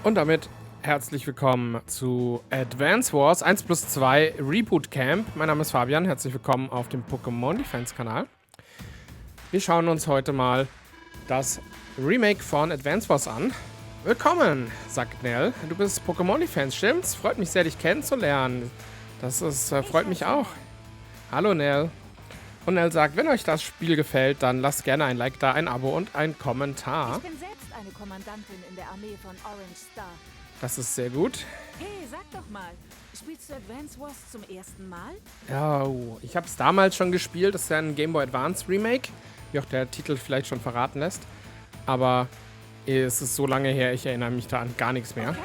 Und damit herzlich willkommen zu Advance Wars 1+2 Reboot Camp. Mein Name ist Fabian, herzlich willkommen auf dem Pokémon Defense Kanal. Wir schauen uns heute mal das Remake von Advance Wars an. Willkommen, sagt Nell. Du bist Pokémon Defense, stimmt's? Freut mich sehr, dich kennenzulernen. Freut mich auch. Hallo Nell. Und Nell sagt, wenn euch das Spiel gefällt, dann lasst gerne ein Like da, ein Abo und ein Kommentar. Ich bin selbst eine Kommandantin in der Armee von Orange Star. Das ist sehr gut. Hey, sag doch mal, spielst du Advance Wars zum ersten Mal? Ja, ich habe es damals schon gespielt. Das ist ja ein Game Boy Advance Remake, wie auch der Titel vielleicht schon verraten lässt. Aber es ist so lange her, ich erinnere mich da an gar nichts mehr. Okay,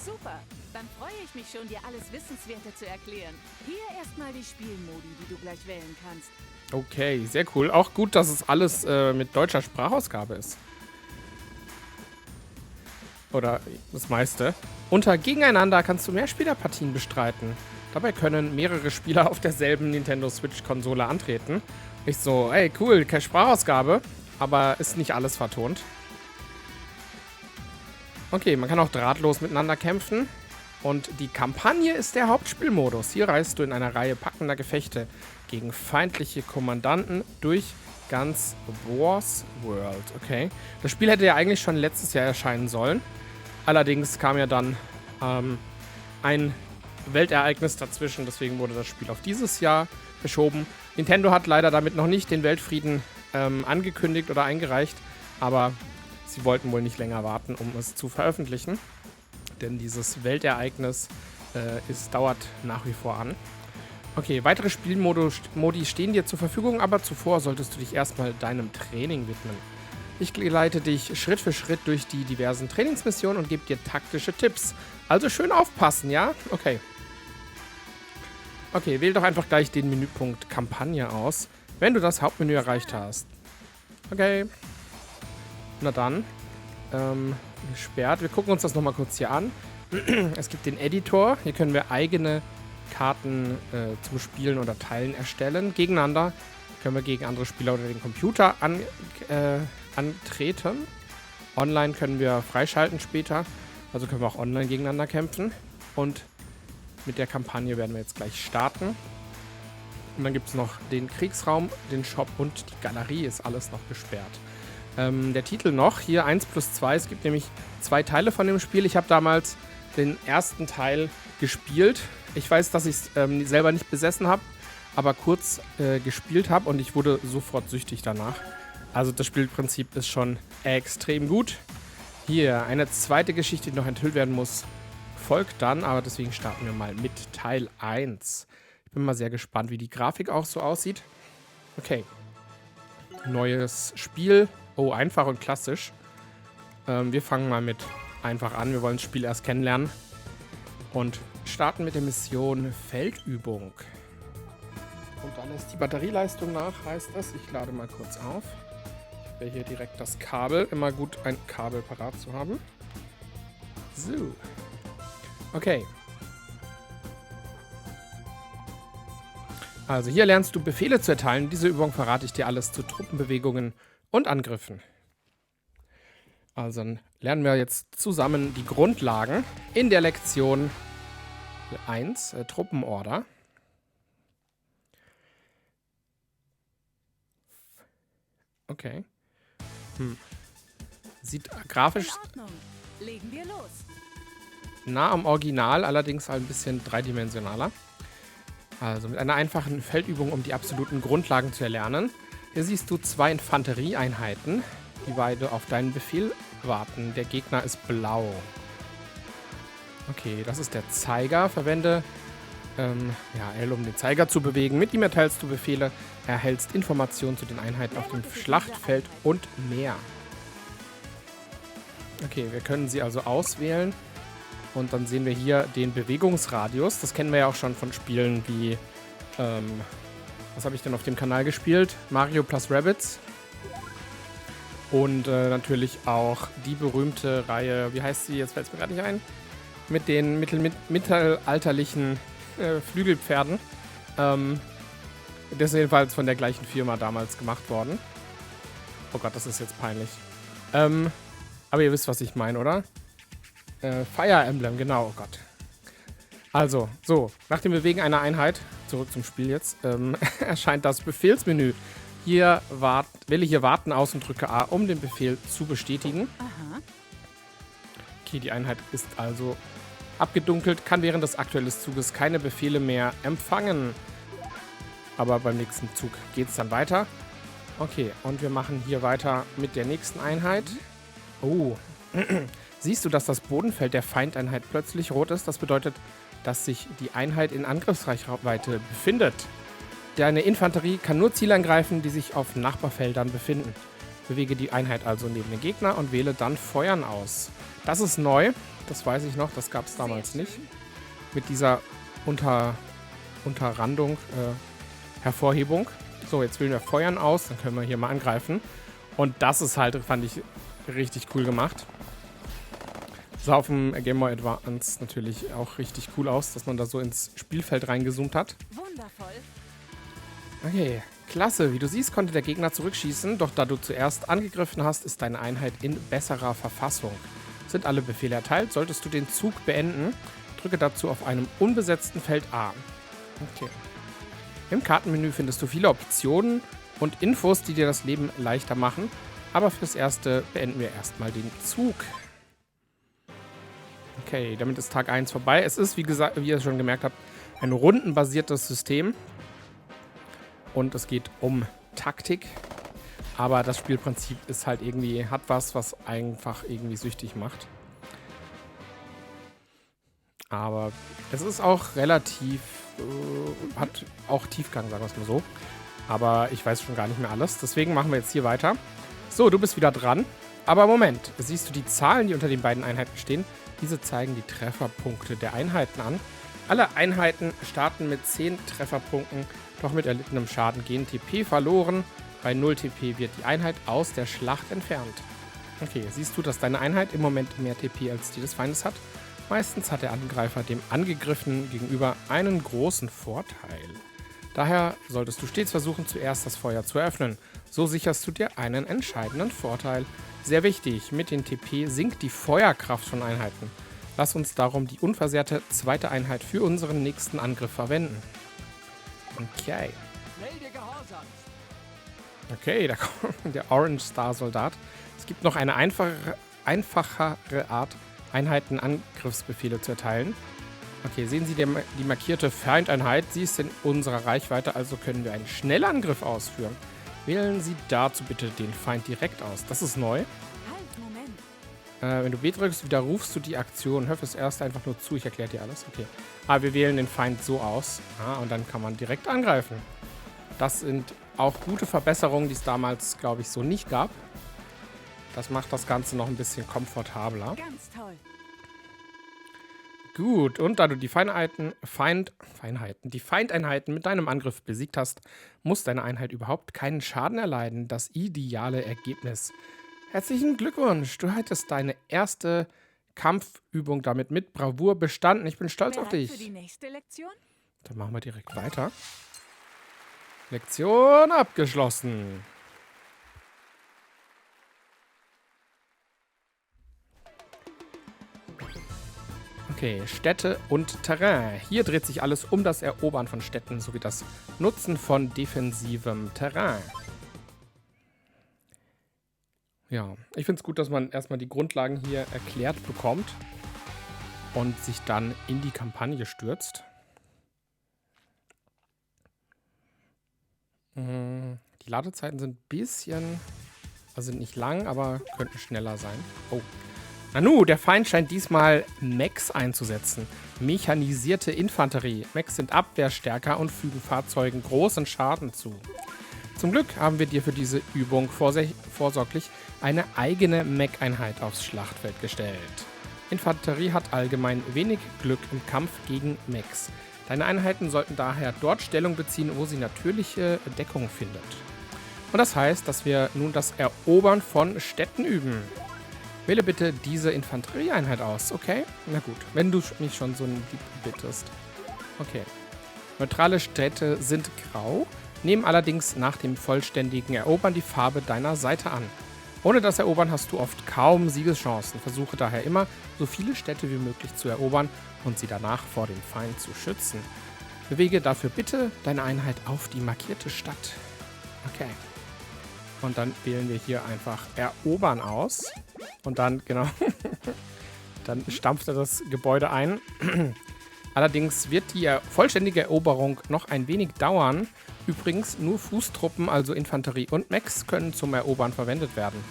super. Dann freue ich mich schon, dir alles Wissenswerte zu erklären. Hier erstmal die Spielmodi, die du gleich wählen kannst. Okay, sehr cool. Auch gut, dass es alles mit deutscher Sprachausgabe ist. Oder das meiste. Unter Gegeneinander kannst du Mehrspielerpartien bestreiten. Dabei können mehrere Spieler auf derselben Nintendo Switch-Konsole antreten. Ich so, ey, cool, keine Sprachausgabe, aber ist nicht alles vertont. Okay, man kann auch drahtlos miteinander kämpfen. Und die Kampagne ist der Hauptspielmodus. Hier reist du in einer Reihe packender Gefechte gegen feindliche Kommandanten durch ganz Wars World. Okay. Das Spiel hätte ja eigentlich schon letztes Jahr erscheinen sollen. Allerdings kam ja dann ein Weltereignis dazwischen. Deswegen wurde das Spiel auf dieses Jahr verschoben. Nintendo hat leider damit noch nicht den Weltfrieden angekündigt oder eingereicht. Aber sie wollten wohl nicht länger warten, um es zu veröffentlichen. Denn dieses Weltereignis dauert nach wie vor an. Okay, weitere Spielmodi stehen dir zur Verfügung, aber zuvor solltest du dich erstmal deinem Training widmen. Ich leite dich Schritt für Schritt durch die diversen Trainingsmissionen und gebe dir taktische Tipps. Also schön aufpassen, ja? Okay. Okay, wähl doch einfach gleich den Menüpunkt Kampagne aus, wenn du das Hauptmenü erreicht hast. Okay. Na dann. Gesperrt. Wir gucken uns das nochmal kurz hier an. Es gibt den Editor. Hier können wir eigene Karten zum Spielen oder Teilen erstellen. Gegeneinander können wir gegen andere Spieler oder den Computer antreten. Online können wir freischalten später. Also können wir auch online gegeneinander kämpfen. Und mit der Kampagne werden wir jetzt gleich starten. Und dann gibt es noch den Kriegsraum, den Shop und die Galerie. Ist alles noch gesperrt. Der Titel noch, hier 1+2, es gibt nämlich 2 Teile von dem Spiel. Ich habe damals den ersten Teil gespielt. Ich weiß, dass ich es selber nicht besessen habe, aber kurz gespielt habe und ich wurde sofort süchtig danach. Also das Spielprinzip ist schon extrem gut. Hier, eine zweite Geschichte, die noch enthüllt werden muss, folgt dann, aber deswegen starten wir mal mit Teil 1. Ich bin mal sehr gespannt, wie die Grafik auch so aussieht. Okay. Neues Spiel. Oh, einfach und klassisch. Wir fangen mal mit einfach an. Wir wollen das Spiel erst kennenlernen. Und starten mit der Mission Feldübung. Und dann ist die Batterieleistung nach, heißt es. Ich lade mal kurz auf. Ich wähle hier direkt das Kabel. Immer gut, ein Kabel parat zu haben. So. Okay. Also hier lernst du Befehle zu erteilen. In dieser Übung verrate ich dir alles zu Truppenbewegungen und Angriffen. Also dann lernen wir jetzt zusammen die Grundlagen in der Lektion 1, Truppenorder. Okay. Sieht grafisch In Ordnung. Legen wir los. nah am Original, allerdings ein bisschen dreidimensionaler. Also mit einer einfachen Feldübung, um die absoluten Grundlagen zu erlernen. Hier siehst du 2 Infanterieeinheiten, die beide auf deinen Befehl warten. Der Gegner ist blau. Okay, das ist der Zeiger. Verwende L, um den Zeiger zu bewegen. Mit ihm erteilst du Befehle, erhältst Informationen zu den Einheiten auf dem Schlachtfeld und mehr. Okay, wir können sie also auswählen. Und dann sehen wir hier den Bewegungsradius. Das kennen wir ja auch schon von Spielen wie, was habe ich denn auf dem Kanal gespielt? Mario plus Rabbids. Und natürlich auch die berühmte Reihe, wie heißt sie? Jetzt fällt es mir gerade nicht ein. Mit den mittelalterlichen Flügelpferden. Das ist jedenfalls von der gleichen Firma damals gemacht worden. Oh Gott, das ist jetzt peinlich. Aber ihr wisst, was ich meine, oder? Fire Emblem, genau, oh Gott. Also, so, nach dem Bewegen einer Einheit, zurück zum Spiel jetzt, erscheint das Befehlsmenü. Wähle hier Warten aus und drücke A, um den Befehl zu bestätigen. Aha. Okay, die Einheit ist also abgedunkelt, kann während des aktuellen Zuges keine Befehle mehr empfangen. Aber beim nächsten Zug geht es dann weiter. Okay, und wir machen hier weiter mit der nächsten Einheit. Oh, siehst du, dass das Bodenfeld der Feindeinheit plötzlich rot ist? Das bedeutet, dass sich die Einheit in Angriffsreichweite befindet. Deine Infanterie kann nur Ziele angreifen, die sich auf Nachbarfeldern befinden. Bewege die Einheit also neben den Gegner und wähle dann Feuern aus. Das ist neu, das weiß ich noch, das gab es damals nicht. Mit dieser Unterrandung, Hervorhebung. So, jetzt wählen wir Feuern aus, dann können wir hier mal angreifen. Und das ist halt, fand ich, richtig cool gemacht. Sah auf dem Game Boy Advance natürlich auch richtig cool aus, dass man da so ins Spielfeld reingezoomt hat. Wundervoll. Okay, klasse. Wie du siehst, konnte der Gegner zurückschießen, doch da du zuerst angegriffen hast, ist deine Einheit in besserer Verfassung. Sind alle Befehle erteilt, solltest du den Zug beenden. Drücke dazu auf einem unbesetzten Feld A. Okay. Im Kartenmenü findest du viele Optionen und Infos, die dir das Leben leichter machen. Aber fürs Erste beenden wir erstmal den Zug. Okay, damit ist Tag 1 vorbei. Es ist, wie gesagt, wie ihr schon gemerkt habt, ein rundenbasiertes System. Und es geht um Taktik. Aber das Spielprinzip ist halt irgendwie, hat was einfach irgendwie süchtig macht. Aber es ist auch relativ, hat auch Tiefgang, sagen wir es mal so. Aber ich weiß schon gar nicht mehr alles. Deswegen machen wir jetzt hier weiter. So, du bist wieder dran. Aber Moment, siehst du die Zahlen, die unter den beiden Einheiten stehen? Diese zeigen die Trefferpunkte der Einheiten an. Alle Einheiten starten mit 10 Trefferpunkten, doch mit erlittenem Schaden gehen TP verloren. Bei 0 TP wird die Einheit aus der Schlacht entfernt. Okay, siehst du, dass deine Einheit im Moment mehr TP als die des Feindes hat? Meistens hat der Angreifer dem Angegriffenen gegenüber einen großen Vorteil. Daher solltest du stets versuchen, zuerst das Feuer zu eröffnen. So sicherst du dir einen entscheidenden Vorteil. Sehr wichtig, mit den TP sinkt die Feuerkraft von Einheiten. Lass uns darum die unversehrte zweite Einheit für unseren nächsten Angriff verwenden. Okay. Okay, da kommt der Orange Star Soldat. Es gibt noch eine einfachere Art, Einheiten Angriffsbefehle zu erteilen. Okay, sehen Sie die markierte Feindeinheit. Sie ist in unserer Reichweite, also können wir einen Schnellangriff ausführen. Wählen Sie dazu bitte den Feind direkt aus. Das ist neu. Halt, Moment. Wenn du B drückst, widerrufst du die Aktion. Hör fürs Erste einfach nur zu, ich erkläre dir alles. Okay. Aber wir wählen den Feind so aus. Und dann kann man direkt angreifen. Das sind auch gute Verbesserungen, die es damals, glaube ich, so nicht gab. Das macht das Ganze noch ein bisschen komfortabler. Ganz toll. Gut, und da du die Feindeinheiten mit deinem Angriff besiegt hast, muss deine Einheit überhaupt keinen Schaden erleiden. Das ideale Ergebnis. Herzlichen Glückwunsch, du hättest deine erste Kampfübung damit mit Bravour bestanden. Ich bin stolz auf dich. Für die nächste Lektion? Dann machen wir direkt weiter. Lektion abgeschlossen. Okay, Städte und Terrain. Hier dreht sich alles um das Erobern von Städten sowie das Nutzen von defensivem Terrain. Ja, ich finde es gut, dass man erstmal die Grundlagen hier erklärt bekommt und sich dann in die Kampagne stürzt. Die Ladezeiten sind ein bisschen, also sind nicht lang, aber könnten schneller sein. Oh. Nanu, der Feind scheint diesmal Mechs einzusetzen. Mechanisierte Infanterie. Mechs sind abwehrstärker und fügen Fahrzeugen großen Schaden zu. Zum Glück haben wir dir für diese Übung vorsorglich eine eigene Mech-Einheit aufs Schlachtfeld gestellt. Infanterie hat allgemein wenig Glück im Kampf gegen Mechs. Deine Einheiten sollten daher dort Stellung beziehen, wo sie natürliche Deckung findet. Und das heißt, dass wir nun das Erobern von Städten üben. Wähle bitte diese Infanterieeinheit aus, okay? Na gut, wenn du mich schon so lieb bittest. Okay. Neutrale Städte sind grau, nehmen allerdings nach dem vollständigen Erobern die Farbe deiner Seite an. Ohne das Erobern hast du oft kaum Siegeschancen. Versuche daher immer, so viele Städte wie möglich zu erobern und sie danach vor dem Feind zu schützen. Bewege dafür bitte deine Einheit auf die markierte Stadt. Okay. Und dann wählen wir hier einfach Erobern aus. Und dann, genau, dann stampft er das Gebäude ein. Allerdings wird die vollständige Eroberung noch ein wenig dauern. Übrigens, nur Fußtruppen, also Infanterie und Mechs, können zum Erobern verwendet werden.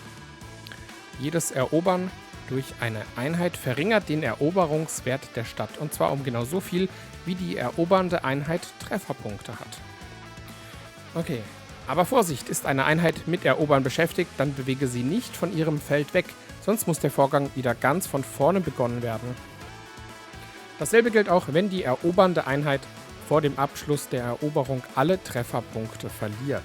Jedes Erobern durch eine Einheit verringert den Eroberungswert der Stadt. Und zwar um genau so viel, wie die erobernde Einheit Trefferpunkte hat. Okay, aber Vorsicht, ist eine Einheit mit Erobern beschäftigt, dann bewege sie nicht von ihrem Feld weg. Sonst muss der Vorgang wieder ganz von vorne begonnen werden. Dasselbe gilt auch, wenn die erobernde Einheit vor dem Abschluss der Eroberung alle Trefferpunkte verliert.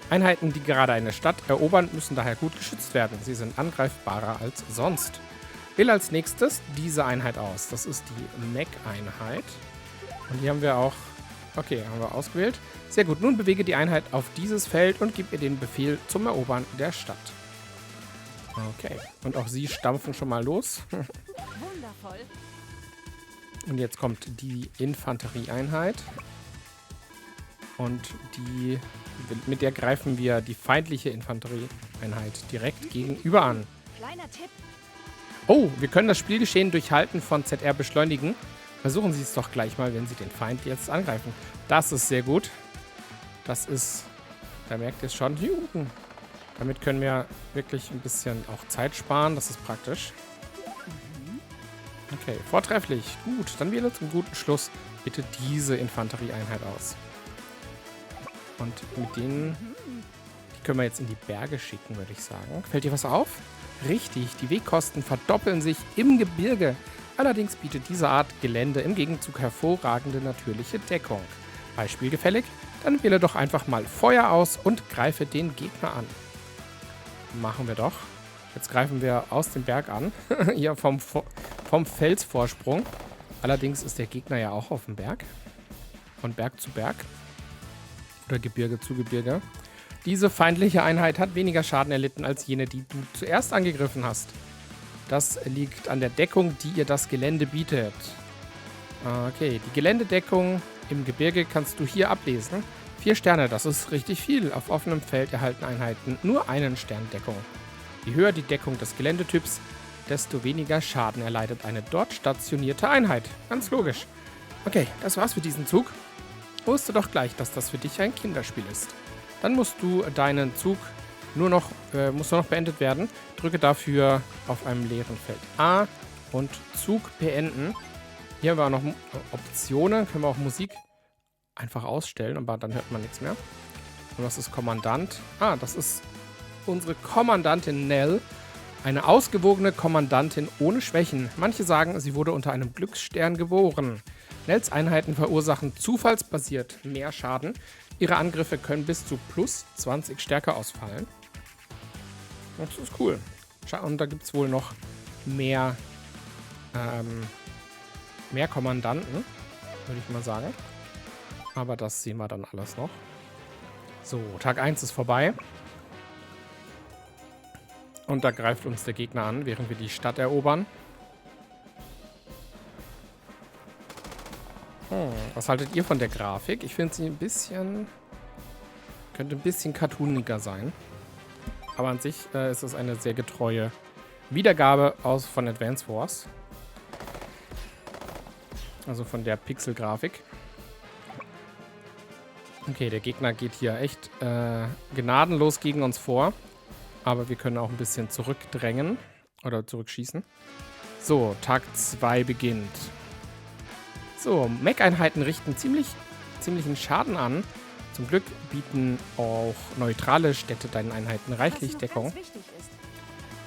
Einheiten, die gerade eine Stadt erobern, müssen daher gut geschützt werden. Sie sind angreifbarer als sonst. Wähle als nächstes diese Einheit aus. Das ist die Mech-Einheit. Und hier haben wir auch... Okay, haben wir ausgewählt. Sehr gut, nun bewege die Einheit auf dieses Feld und gib ihr den Befehl zum Erobern der Stadt. Okay, und auch sie stampfen schon mal los. Wundervoll. Und jetzt kommt die Infanterieeinheit. Und mit der greifen wir die feindliche Infanterieeinheit direkt gegenüber an. Kleiner Tipp. Oh, wir können das Spielgeschehen durch Halten von ZR beschleunigen. Versuchen Sie es doch gleich mal, wenn Sie den Feind jetzt angreifen. Das ist sehr gut. Das ist, da merkt ihr es schon, damit können wir wirklich ein bisschen auch Zeit sparen. Das ist praktisch. Okay, vortrefflich. Gut, dann wähle zum guten Schluss bitte diese Infanterieeinheit aus. Und mit denen, die können wir jetzt in die Berge schicken, würde ich sagen. Fällt dir was auf? Richtig, die Wegkosten verdoppeln sich im Gebirge. Allerdings bietet diese Art Gelände im Gegenzug hervorragende natürliche Deckung. Beispiel gefällig? Dann wähle doch einfach mal Feuer aus und greife den Gegner an. Machen wir doch. Jetzt greifen wir aus dem Berg an. Hier vom Felsvorsprung. Allerdings ist der Gegner ja auch auf dem Berg. Von Berg zu Berg. Oder Gebirge zu Gebirge. Diese feindliche Einheit hat weniger Schaden erlitten als jene, die du zuerst angegriffen hast. Das liegt an der Deckung, die ihr das Gelände bietet. Okay, die Geländedeckung im Gebirge kannst du hier ablesen. 4 Sterne, das ist richtig viel. Auf offenem Feld erhalten Einheiten nur einen Stern Deckung. Je höher die Deckung des Geländetyps, desto weniger Schaden erleidet eine dort stationierte Einheit. Ganz logisch. Okay, das war's für diesen Zug. Wusste doch gleich, dass das für dich ein Kinderspiel ist. Dann musst du deinen Zug nur noch beendet werden. Drücke dafür auf einem leeren Feld A und Zug beenden. Hier haben wir auch noch Optionen. Können wir auch Musik einfach ausstellen, aber dann hört man nichts mehr. Und was ist Kommandant? Ah, das ist unsere Kommandantin Nell. Eine ausgewogene Kommandantin ohne Schwächen. Manche sagen, sie wurde unter einem Glücksstern geboren. Nells Einheiten verursachen zufallsbasiert mehr Schaden. Ihre Angriffe können bis zu plus 20 Stärke ausfallen. Das ist cool. Und da gibt es wohl noch mehr Kommandanten, würde ich mal sagen. Aber das sehen wir dann alles noch. So, Tag 1 ist vorbei. Und da greift uns der Gegner an, während wir die Stadt erobern. Was haltet ihr von der Grafik? Ich finde sie ein bisschen... Könnte ein bisschen cartooniger sein. Aber an sich ist es eine sehr getreue Wiedergabe von Advance Wars. Also von der Pixel-Grafik. Okay, der Gegner geht hier echt gnadenlos gegen uns vor. Aber wir können auch ein bisschen zurückdrängen. Oder zurückschießen. So, Tag 2 beginnt. So, Mech-Einheiten richten ziemlichen Schaden an. Zum Glück bieten auch neutrale Städte deinen Einheiten reichlich Deckung.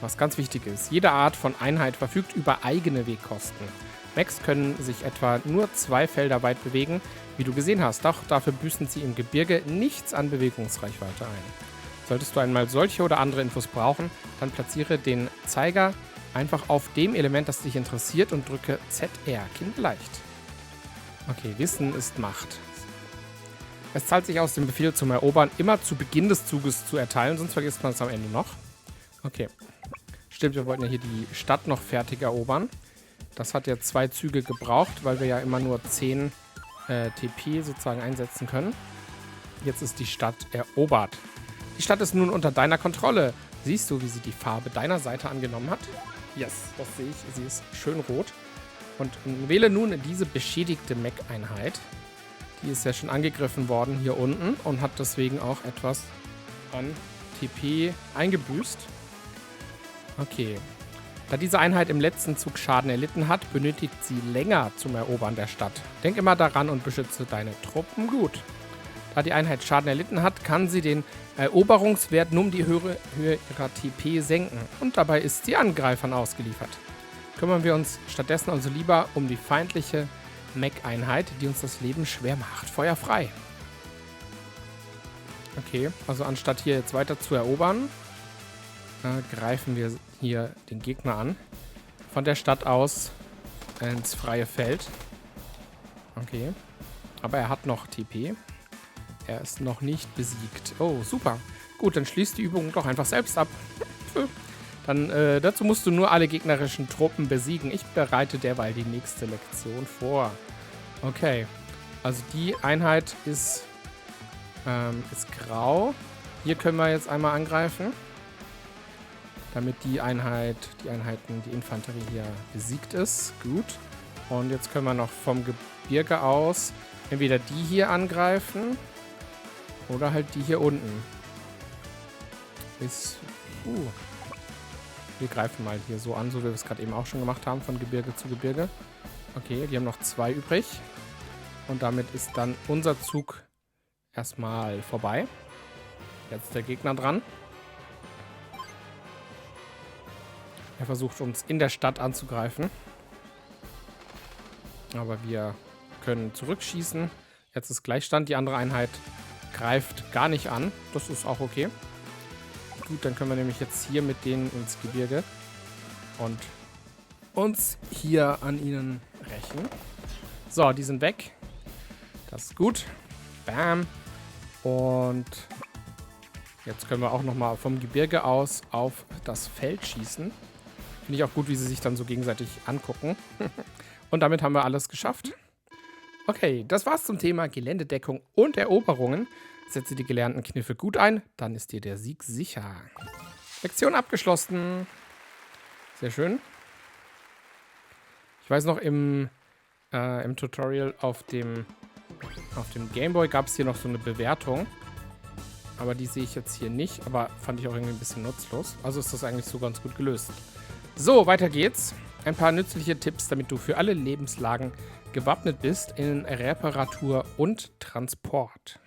Was ganz wichtig ist, jede Art von Einheit verfügt über eigene Wegkosten. Mechs können sich etwa nur 2 Felder weit bewegen, wie du gesehen hast, doch dafür büßen sie im Gebirge nichts an Bewegungsreichweite ein. Solltest du einmal solche oder andere Infos brauchen, dann platziere den Zeiger einfach auf dem Element, das dich interessiert und drücke ZR, kinderleicht. Okay, Wissen ist Macht. Es zahlt sich aus, den Befehl zum Erobern immer zu Beginn des Zuges zu erteilen, sonst vergisst man es am Ende noch. Okay. Stimmt, wir wollten ja hier die Stadt noch fertig erobern. Das hat ja 2 Züge gebraucht, weil wir ja immer nur 10 TP sozusagen einsetzen können. Jetzt ist die Stadt erobert. Die Stadt ist nun unter deiner Kontrolle. Siehst du, wie sie die Farbe deiner Seite angenommen hat? Yes, das sehe ich. Sie ist schön rot. Und wähle nun diese beschädigte Mech-Einheit. Die ist ja schon angegriffen worden hier unten und hat deswegen auch etwas an TP eingebüßt. Okay. Da diese Einheit im letzten Zug Schaden erlitten hat, benötigt sie länger zum Erobern der Stadt. Denk immer daran und beschütze deine Truppen gut. Da die Einheit Schaden erlitten hat, kann sie den Eroberungswert nur um die Höhe ihrer TP senken. Und dabei ist sie Angreifern ausgeliefert. Kümmern wir uns stattdessen also lieber um die feindliche Mech-Einheit, die uns das Leben schwer macht. Feuer frei. Okay, also anstatt hier jetzt weiter zu erobern, greifen wir hier den Gegner an. Von der Stadt aus ins freie Feld. Okay. Aber er hat noch TP. Er ist noch nicht besiegt. Oh, super. Gut, dann schließt die Übung doch einfach selbst ab. Dann, dazu musst du nur alle gegnerischen Truppen besiegen. Ich bereite derweil die nächste Lektion vor. Okay. Also die Einheit ist grau. Hier können wir jetzt einmal angreifen. Damit die Infanterie hier besiegt ist. Gut. Und jetzt können wir noch vom Gebirge aus entweder die hier angreifen oder halt die hier unten. Wir greifen mal hier so an, so wie wir es gerade eben auch schon gemacht haben, von Gebirge zu Gebirge. Okay, die haben noch 2 übrig. Und damit ist dann unser Zug erstmal vorbei. Jetzt ist der Gegner dran. Er versucht uns in der Stadt anzugreifen. Aber wir können zurückschießen. Jetzt ist Gleichstand. Die andere Einheit greift gar nicht an. Das ist auch okay. Gut, dann können wir nämlich jetzt hier mit denen ins Gebirge und uns hier an ihnen rächen. So, die sind weg. Das ist gut. Bam. Und jetzt können wir auch nochmal vom Gebirge aus auf das Feld schießen. Finde ich auch gut, wie sie sich dann so gegenseitig angucken. Und damit haben wir alles geschafft. Okay, das war's zum Thema Geländedeckung und Eroberungen. Setze die gelernten Kniffe gut ein, dann ist dir der Sieg sicher. Lektion abgeschlossen. Sehr schön. Ich weiß noch, im Tutorial auf dem Gameboy gab es hier noch so eine Bewertung. Aber die sehe ich jetzt hier nicht. Aber fand ich auch irgendwie ein bisschen nutzlos. Also ist das eigentlich so ganz gut gelöst. So, weiter geht's. Ein paar nützliche Tipps, damit du für alle Lebenslagen gewappnet bist in Reparatur und Transport.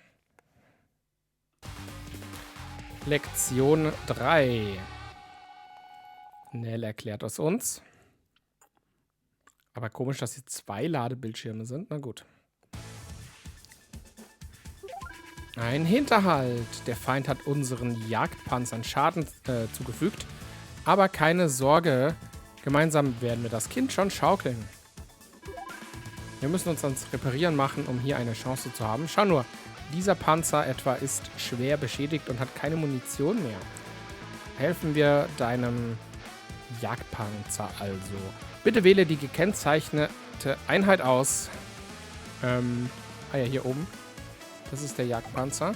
Lektion 3. Nell erklärt es uns. Aber komisch, dass hier 2 Ladebildschirme sind. Na gut. Ein Hinterhalt. Der Feind hat unseren Jagdpanzern Schaden zugefügt. Aber keine Sorge. Gemeinsam werden wir das Kind schon schaukeln. Wir müssen uns ans Reparieren machen, um hier eine Chance zu haben. Schau nur. Dieser Panzer etwa ist schwer beschädigt und hat keine Munition mehr. Helfen wir deinem Jagdpanzer also. Bitte wähle die gekennzeichnete Einheit aus. Ja, hier oben. Das ist der Jagdpanzer.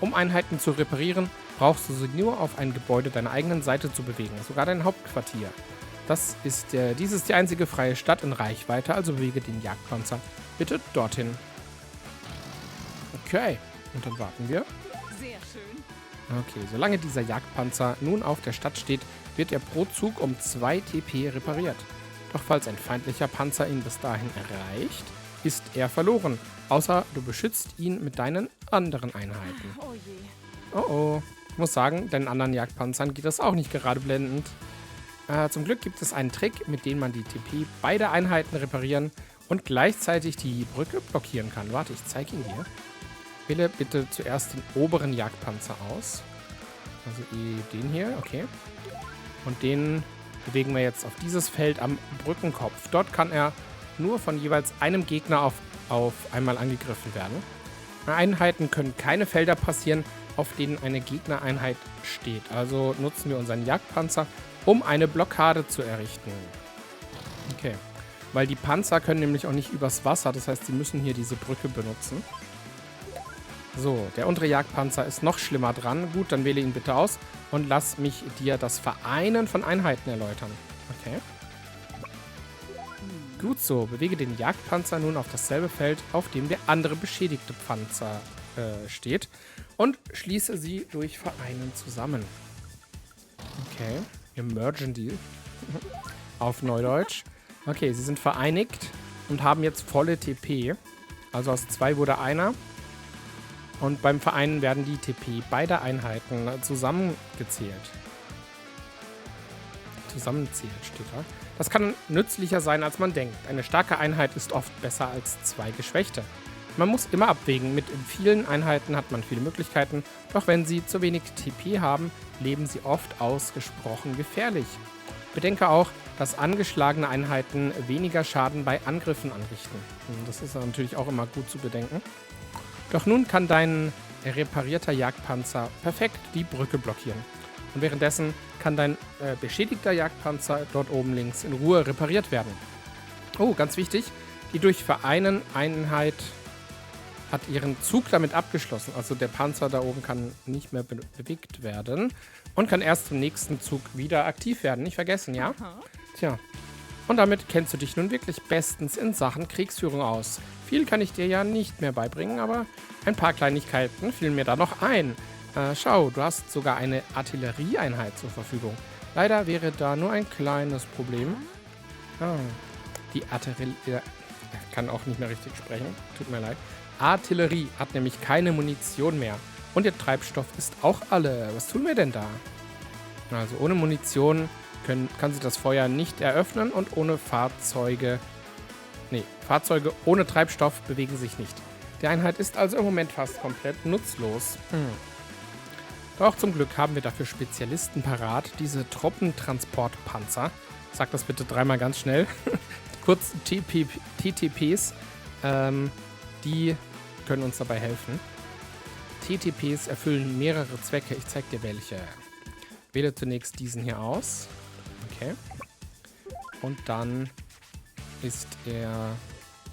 Um Einheiten zu reparieren, brauchst du sie nur auf ein Gebäude deiner eigenen Seite zu bewegen. Sogar dein Hauptquartier. Dies ist die einzige freie Stadt in Reichweite, also bewege den Jagdpanzer bitte dorthin. Okay, und dann warten wir. Sehr schön. Okay, solange dieser Jagdpanzer nun auf der Stadt steht, wird er pro Zug um 2 TP repariert. Doch falls ein feindlicher Panzer ihn bis dahin erreicht, ist er verloren. Außer du beschützt ihn mit deinen anderen Einheiten. Oh je. Oh oh. Ich muss sagen, deinen anderen Jagdpanzern geht das auch nicht gerade blendend. Zum Glück gibt es einen Trick, mit dem man die TP beider Einheiten reparieren und gleichzeitig die Brücke blockieren kann. Warte, ich zeige ihn dir. Wähle bitte zuerst den oberen Jagdpanzer aus. Also den hier, okay. Und den bewegen wir jetzt auf dieses Feld am Brückenkopf. Dort kann er nur von jeweils einem Gegner auf einmal angegriffen werden. Einheiten können keine Felder passieren, auf denen eine Gegnereinheit steht. Also nutzen wir unseren Jagdpanzer, um eine Blockade zu errichten. Okay. Weil die Panzer können nämlich auch nicht übers Wasser. Das heißt, sie müssen hier diese Brücke benutzen. So, der untere Jagdpanzer ist noch schlimmer dran. Gut, dann wähle ihn bitte aus und lass mich dir das Vereinen von Einheiten erläutern. Okay. Gut so, bewege den Jagdpanzer nun auf dasselbe Feld, auf dem der andere beschädigte Panzer steht und schließe sie durch Vereinen zusammen. Okay, Emergen Deal. Auf Neudeutsch. Okay, sie sind vereinigt und haben jetzt volle TP. Also aus 2 wurde einer. Und beim Vereinen werden die TP beider Einheiten zusammengezählt. Zusammenzählt steht da. Das kann nützlicher sein, als man denkt. Eine starke Einheit ist oft besser als 2 geschwächte. Man muss immer abwägen. Mit vielen Einheiten hat man viele Möglichkeiten. Doch wenn sie zu wenig TP haben, leben sie oft ausgesprochen gefährlich. Bedenke auch, dass angeschlagene Einheiten weniger Schaden bei Angriffen anrichten. Das ist natürlich auch immer gut zu bedenken. Doch nun kann dein reparierter Jagdpanzer perfekt die Brücke blockieren. Und währenddessen kann dein beschädigter Jagdpanzer dort oben links in Ruhe repariert werden. Oh, ganz wichtig, die durch Vereinen Einheit hat ihren Zug damit abgeschlossen. Also der Panzer da oben kann nicht mehr bewegt werden und kann erst im nächsten Zug wieder aktiv werden. Nicht vergessen, ja? Tja. Und damit kennst du dich nun wirklich bestens in Sachen Kriegsführung aus. Viel kann ich dir ja nicht mehr beibringen, aber ein paar Kleinigkeiten fielen mir da noch ein. Schau, du hast sogar eine Artillerieeinheit zur Verfügung. Leider wäre da nur ein kleines Problem. Die Artillerie... Ich kann auch nicht mehr richtig sprechen. Tut mir leid. Artillerie hat nämlich keine Munition mehr. Und ihr Treibstoff ist auch alle. Was tun wir denn da? Also ohne Munition kann sie das Feuer nicht eröffnen und ohne Fahrzeuge... Fahrzeuge ohne Treibstoff bewegen sich nicht. Die Einheit ist also im Moment fast komplett nutzlos. Doch zum Glück haben wir dafür Spezialisten parat, diese Truppentransportpanzer. Sag das bitte 3-mal ganz schnell. Kurz TTPs. Die können uns dabei helfen. TTPs erfüllen mehrere Zwecke. Ich zeig dir welche. Wähle zunächst diesen hier aus. Okay. Und dann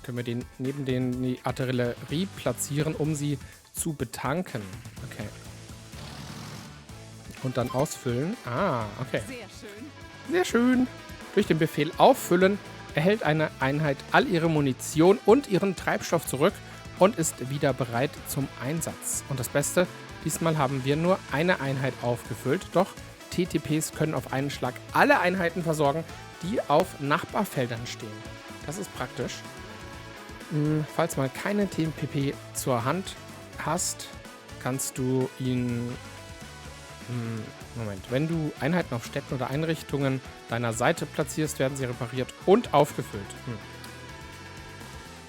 können wir den neben die Artillerie platzieren, um sie zu betanken. Okay. Und dann ausfüllen. Ah, okay. Sehr schön. Sehr schön. Durch den Befehl Auffüllen erhält eine Einheit all ihre Munition und ihren Treibstoff zurück und ist wieder bereit zum Einsatz. Und das Beste, diesmal haben wir nur eine Einheit aufgefüllt, doch TTPs können auf einen Schlag alle Einheiten versorgen, die auf Nachbarfeldern stehen. Das ist praktisch. Falls mal keine TPP zur Hand hast, kannst du ihn... Moment. Wenn du Einheiten auf Städten oder Einrichtungen deiner Seite platzierst, werden sie repariert und aufgefüllt.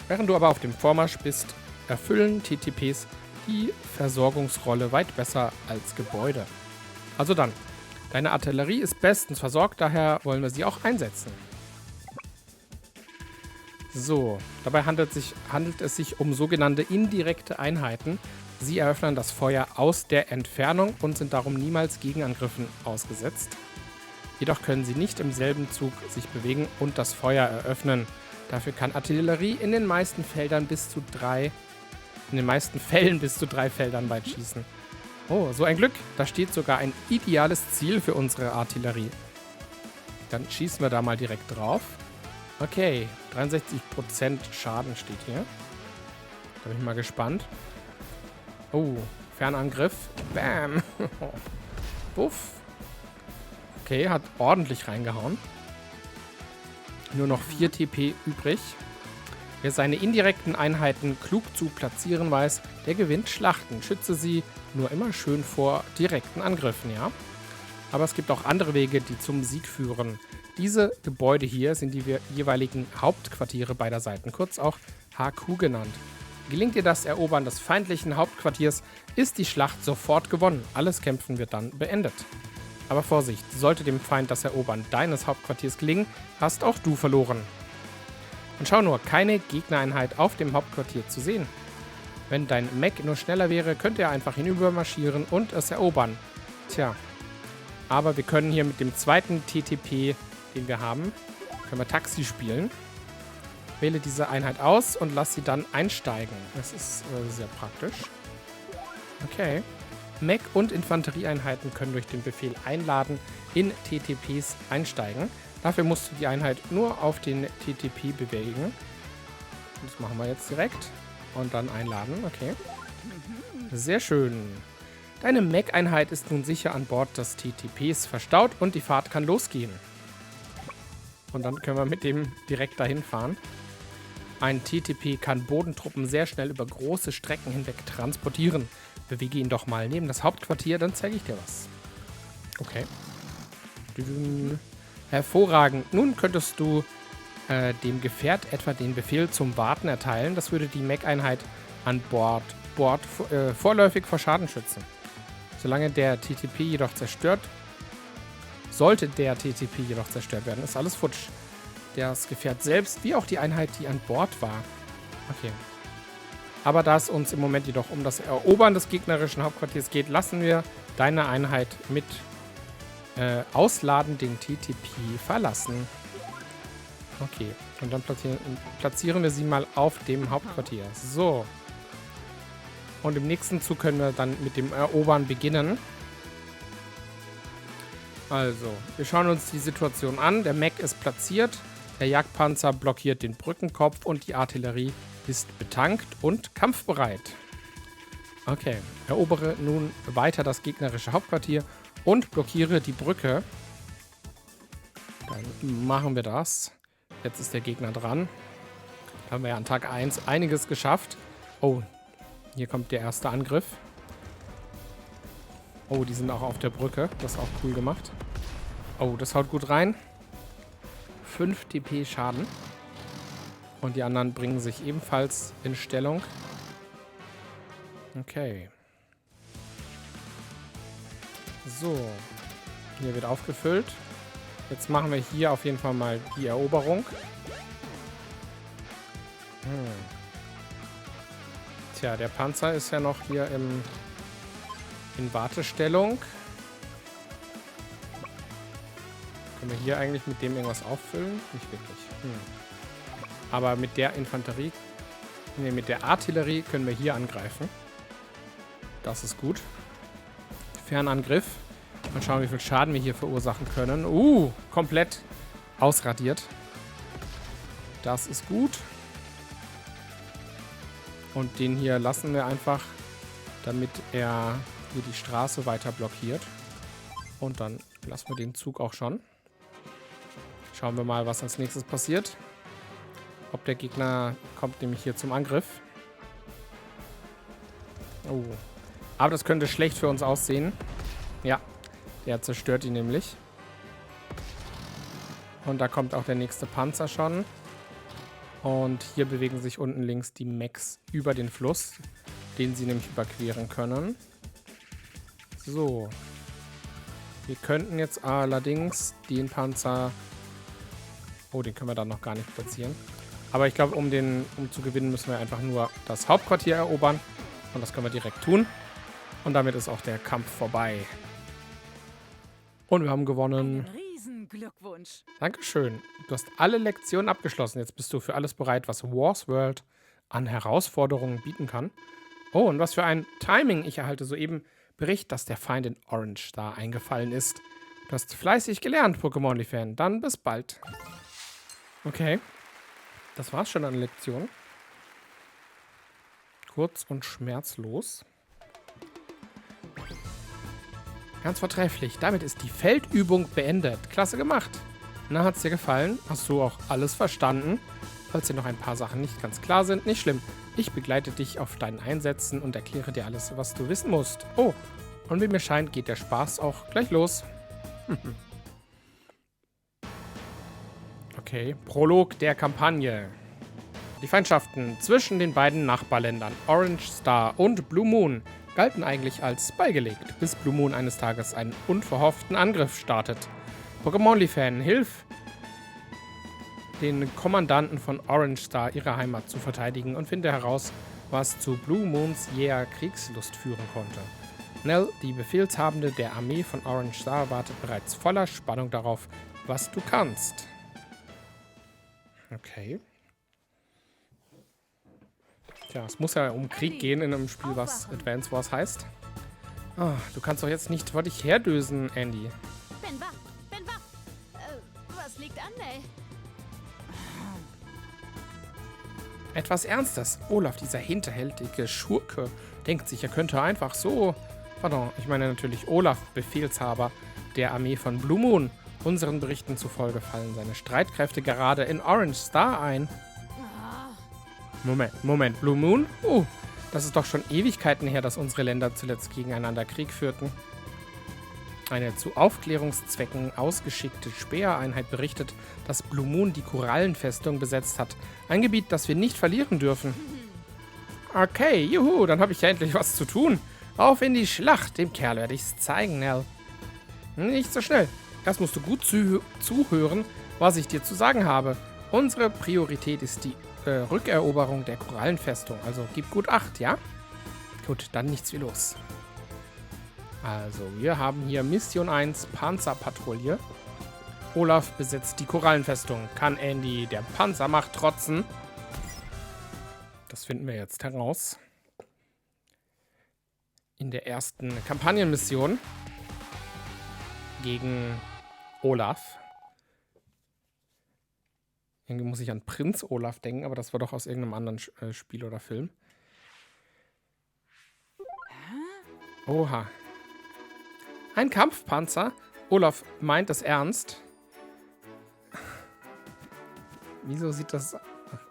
Während du aber auf dem Vormarsch bist, erfüllen TTPs die Versorgungsrolle weit besser als Gebäude. Also dann, deine Artillerie ist bestens versorgt, daher wollen wir sie auch einsetzen. So, dabei handelt es sich um sogenannte indirekte Einheiten. Sie eröffnen das Feuer aus der Entfernung und sind darum niemals Gegenangriffen ausgesetzt. Jedoch können sie nicht im selben Zug sich bewegen und das Feuer eröffnen. Dafür kann Artillerie in den meisten Fällen bis zu 3 Feldern weit schießen. Oh, so ein Glück. Da steht sogar ein ideales Ziel für unsere Artillerie. Dann schießen wir da mal direkt drauf. Okay, 63% Schaden steht hier. Da bin ich mal gespannt. Oh, Fernangriff. Bam. Buff. Okay, hat ordentlich reingehauen. Nur noch 4 TP übrig. Wer seine indirekten Einheiten klug zu platzieren weiß, der gewinnt Schlachten. Schütze sie nur immer schön vor direkten Angriffen, ja? Aber es gibt auch andere Wege, die zum Sieg führen. Diese Gebäude hier sind die jeweiligen Hauptquartiere beider Seiten, kurz auch HQ genannt. Gelingt dir das Erobern des feindlichen Hauptquartiers, ist die Schlacht sofort gewonnen. Alles Kämpfen wird dann beendet. Aber Vorsicht, sollte dem Feind das Erobern deines Hauptquartiers gelingen, hast auch du verloren. Und schau nur, keine Gegnereinheit auf dem Hauptquartier zu sehen. Wenn dein Mac nur schneller wäre, könnte er einfach hinübermarschieren und es erobern. Tja. Aber wir können hier mit dem zweiten TTP, den wir haben, können wir Taxi spielen. Wähle diese Einheit aus und lass sie dann einsteigen. Das ist sehr praktisch. Okay. Mech- und Infanterieeinheiten können durch den Befehl Einladen in TTPs einsteigen. Dafür musst du die Einheit nur auf den TTP bewegen. Das machen wir jetzt direkt. Und dann einladen. Okay. Sehr schön. Deine Mech-Einheit ist nun sicher an Bord des TTPs verstaut und die Fahrt kann losgehen. Und dann können wir mit dem direkt dahin fahren. Ein TTP kann Bodentruppen sehr schnell über große Strecken hinweg transportieren. Bewege ihn doch mal neben das Hauptquartier, dann zeige ich dir was. Okay. Hervorragend. Nun könntest du dem Gefährt etwa den Befehl zum Warten erteilen. Das würde die Mech-Einheit an Bord vorläufig vor Schaden schützen. Solange der TTP jedoch zerstört, sollte der TTP jedoch zerstört werden, ist alles futsch. Das Gefährt selbst, wie auch die Einheit, die an Bord war. Okay. Aber da es uns im Moment jedoch um das Erobern des gegnerischen Hauptquartiers geht, lassen wir deine Einheit mit Ausladen den TTP verlassen. Okay. Und dann platzieren wir sie mal auf dem Hauptquartier. So. Und im nächsten Zug können wir dann mit dem Erobern beginnen. Also, wir schauen uns die Situation an. Der Mech ist platziert. Der Jagdpanzer blockiert den Brückenkopf und die Artillerie ist betankt und kampfbereit. Okay, erobere nun weiter das gegnerische Hauptquartier und blockiere die Brücke. Dann machen wir das. Jetzt ist der Gegner dran. Da haben wir ja an Tag 1 einiges geschafft. Oh, hier kommt der erste Angriff. Oh, die sind auch auf der Brücke. Das ist auch cool gemacht. Oh, das haut gut rein. 5 TP Schaden. Und die anderen bringen sich ebenfalls in Stellung. Okay. So. Hier wird aufgefüllt. Jetzt machen wir hier auf jeden Fall mal die Eroberung. Tja, der Panzer ist ja noch hier in Wartestellung. Können wir hier eigentlich mit dem irgendwas auffüllen? Nicht wirklich. Aber mit der Infanterie, mit der Artillerie können wir hier angreifen. Das ist gut. Fernangriff. Mal schauen, wie viel Schaden wir hier verursachen können. Komplett ausradiert. Das ist gut. Und den hier lassen wir einfach, damit er hier die Straße weiter blockiert. Und dann lassen wir den Zug auch schon. Schauen wir mal, was als nächstes passiert. Ob der Gegner kommt nämlich hier zum Angriff. Oh. Aber das könnte schlecht für uns aussehen. Ja, der zerstört ihn nämlich. Und da kommt auch der nächste Panzer schon. Und hier bewegen sich unten links die Mechs über den Fluss, den sie nämlich überqueren können. So. Wir könnten jetzt allerdings den Panzer... Oh, den können wir dann noch gar nicht platzieren. Aber ich glaube, um zu gewinnen, müssen wir einfach nur das Hauptquartier erobern. Und das können wir direkt tun. Und damit ist auch der Kampf vorbei. Und wir haben gewonnen. Glückwunsch. Dankeschön. Du hast alle Lektionen abgeschlossen. Jetzt bist du für alles bereit, was Wars World an Herausforderungen bieten kann. Oh, und was für ein Timing. Ich erhalte soeben Bericht, dass der Feind in Orange Star eingefallen ist. Du hast fleißig gelernt, Pokémon-Fan. Dann bis bald. Okay. Das war's schon an Lektionen. Kurz und schmerzlos. Ganz vortrefflich. Damit ist die Feldübung beendet. Klasse gemacht. Na, hat's dir gefallen? Hast du auch alles verstanden? Falls dir noch ein paar Sachen nicht ganz klar sind, nicht schlimm. Ich begleite dich auf deinen Einsätzen und erkläre dir alles, was du wissen musst. Oh, und wie mir scheint, geht der Spaß auch gleich los. Okay, Prolog der Kampagne. Die Feindschaften zwischen den beiden Nachbarländern Orange Star und Blue Moon galten eigentlich als beigelegt, bis Blue Moon eines Tages einen unverhofften Angriff startet. Pokémon-Fan, hilf den Kommandanten von Orange Star, ihre Heimat zu verteidigen und finde heraus, was zu Blue Moons jäher Kriegslust führen konnte. Nell, die Befehlshabende der Armee von Orange Star, wartet bereits voller Spannung darauf, was du kannst. Okay. Tja, es muss ja um Krieg gehen in einem Spiel, was Advance Wars heißt. Ah, du kannst doch jetzt nicht vor dich herdösen, Andy. Bin wach, bin wach. Was liegt an, Nell? Etwas Ernstes. Olaf, dieser hinterhältige Schurke, denkt sich, er könnte einfach so... Pardon, ich meine natürlich Olaf, Befehlshaber der Armee von Blue Moon. Unseren Berichten zufolge fallen seine Streitkräfte gerade in Orange Star ein. Moment, Blue Moon? Das ist doch schon Ewigkeiten her, dass unsere Länder zuletzt gegeneinander Krieg führten. Eine zu Aufklärungszwecken ausgeschickte Spähereinheit berichtet, dass Blue Moon die Korallenfestung besetzt hat. Ein Gebiet, das wir nicht verlieren dürfen. Okay, juhu, dann habe ich ja endlich was zu tun. Auf in die Schlacht, dem Kerl werde ich's zeigen, Nell. Nicht so schnell. Erst musst du gut zuhören, was ich dir zu sagen habe. Unsere Priorität ist die Rückeroberung der Korallenfestung. Also gib gut Acht, ja? Gut, dann nichts wie los. Also, wir haben hier Mission 1, Panzerpatrouille. Olaf besetzt die Korallenfestung. Kann Andy der Panzermacht trotzen? Das finden wir jetzt heraus. In der ersten Kampagnenmission gegen Olaf. Irgendwie muss ich an Prinz Olaf denken, aber das war doch aus irgendeinem anderen Spiel oder Film. Oha. Ein Kampfpanzer? Olaf meint es ernst. Wieso sieht das...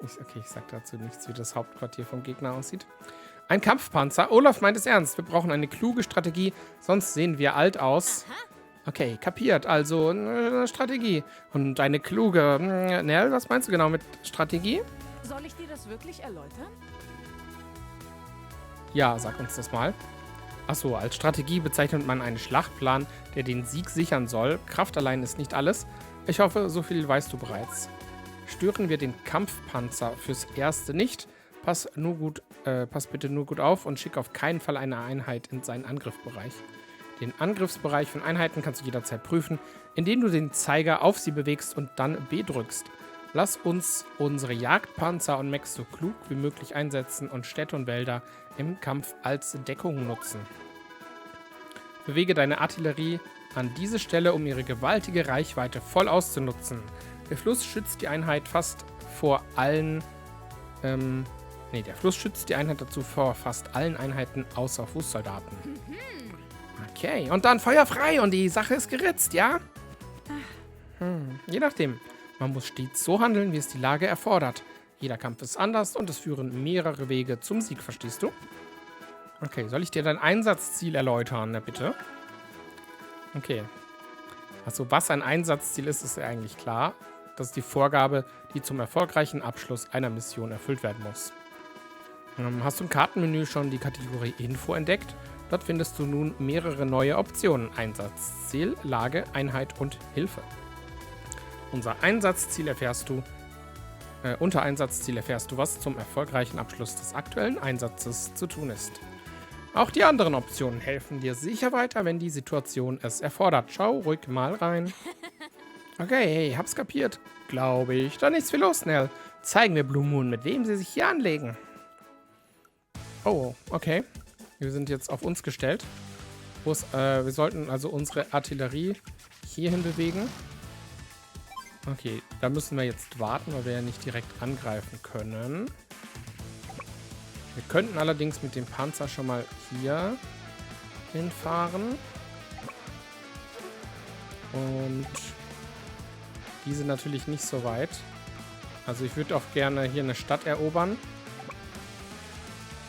Okay, ich sag dazu nichts, wie das Hauptquartier vom Gegner aussieht. Ein Kampfpanzer? Olaf meint es ernst. Wir brauchen eine kluge Strategie, sonst sehen wir alt aus. Okay, kapiert. Also eine Strategie. Und eine kluge... Nell, was meinst du genau mit Strategie? Soll ich dir das wirklich erläutern? Ja, sag uns das mal. Achso, als Strategie bezeichnet man einen Schlachtplan, der den Sieg sichern soll. Kraft allein ist nicht alles. Ich hoffe, so viel weißt du bereits. Stören wir den Kampfpanzer fürs Erste nicht. Pass bitte nur gut auf und schick auf keinen Fall eine Einheit in seinen Angriffsbereich. Den Angriffsbereich von Einheiten kannst du jederzeit prüfen, indem du den Zeiger auf sie bewegst und dann B drückst. Lass uns unsere Jagdpanzer und Mechs so klug wie möglich einsetzen und Städte und Wälder im Kampf als Deckung nutzen. Bewege deine Artillerie an diese Stelle, um ihre gewaltige Reichweite voll auszunutzen. Der Fluss schützt die Einheit fast vor allen... der Fluss schützt die Einheit dazu vor fast allen Einheiten außer Fußsoldaten. Okay, und dann Feuer frei und die Sache ist geritzt, ja? Je nachdem. Man muss stets so handeln, wie es die Lage erfordert. Jeder Kampf ist anders und es führen mehrere Wege zum Sieg, verstehst du? Okay, soll ich dir dein Einsatzziel erläutern? Na bitte. Okay. Also was ein Einsatzziel ist, ist ja eigentlich klar. Das ist die Vorgabe, die zum erfolgreichen Abschluss einer Mission erfüllt werden muss. Hast du im Kartenmenü schon die Kategorie Info entdeckt? Dort findest du nun mehrere neue Optionen. Einsatzziel, Lage, Einheit und Hilfe. Unter Einsatzziel erfährst du, was zum erfolgreichen Abschluss des aktuellen Einsatzes zu tun ist. Auch die anderen Optionen helfen dir sicher weiter, wenn die Situation es erfordert. Schau ruhig mal rein. Okay, hey, hab's kapiert. Glaube ich. Dann nichts viel los, Nell. Zeigen wir Blue Moon, mit wem sie sich hier anlegen. Oh, okay. Wir sind jetzt auf uns gestellt. Wir sollten also unsere Artillerie hierhin bewegen. Okay, da müssen wir jetzt warten, weil wir ja nicht direkt angreifen können. Wir könnten allerdings mit dem Panzer schon mal hier hinfahren. Und die sind natürlich nicht so weit. Also ich würde auch gerne hier eine Stadt erobern.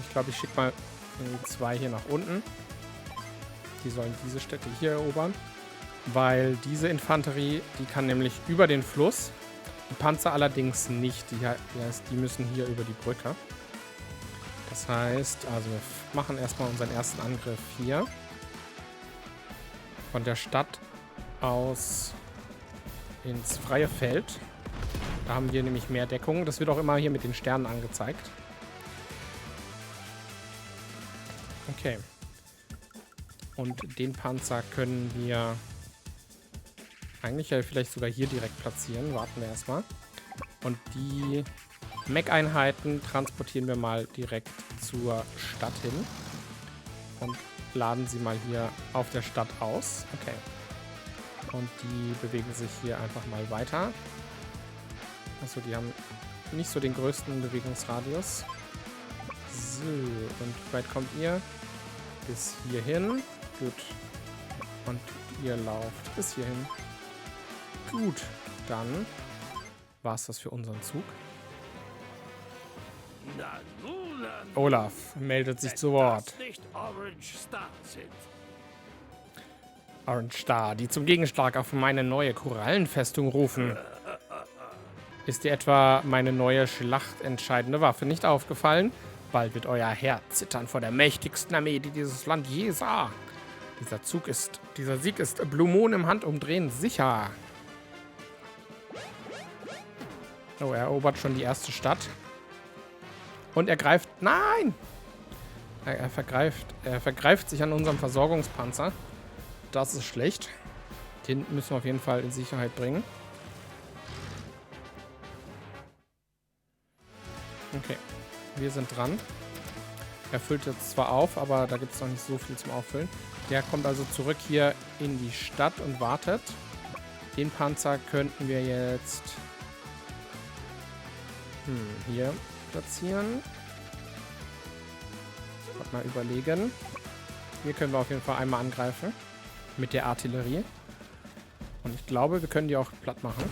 Ich glaube, ich schicke mal 2 hier nach unten. Die sollen diese Städte hier erobern. Weil diese Infanterie, die kann nämlich über den Fluss. Die Panzer allerdings nicht. Die müssen hier über die Brücke. Das heißt, also wir machen erstmal unseren ersten Angriff hier. Von der Stadt aus ins freie Feld. Da haben wir nämlich mehr Deckung. Das wird auch immer hier mit den Sternen angezeigt. Okay. Und den Panzer können wir eigentlich ja vielleicht sogar hier direkt platzieren. Warten wir erstmal. Und die Mech-Einheiten transportieren wir mal direkt zur Stadt hin. Und laden sie mal hier auf der Stadt aus. Okay. Und die bewegen sich hier einfach mal weiter. Achso, die haben nicht so den größten Bewegungsradius. So, und wie weit kommt ihr? Bis hierhin. Gut. Und ihr lauft bis hierhin. Gut, dann war es das für unseren Zug. Na nun, Olaf meldet sich zu Wort. das nicht Orange Star sind. Orange Star, die zum Gegenschlag auf meine neue Korallenfestung rufen. Ist dir etwa meine neue schlachtentscheidende Waffe nicht aufgefallen? Bald wird euer Herz zittern vor der mächtigsten Armee, die dieses Land je sah. Dieser Sieg ist Blue Moon im Handumdrehen sicher. Oh, er erobert schon die erste Stadt. Und er greift... Nein! Er vergreift sich an unserem Versorgungspanzer. Das ist schlecht. Den müssen wir auf jeden Fall in Sicherheit bringen. Okay, wir sind dran. Er füllt jetzt zwar auf, aber da gibt es noch nicht so viel zum Auffüllen. Der kommt also zurück hier in die Stadt und wartet. Den Panzer könnten wir jetzt hier platzieren. Mal überlegen. Hier können wir auf jeden Fall einmal angreifen. Mit der Artillerie. Und ich glaube, wir können die auch platt machen.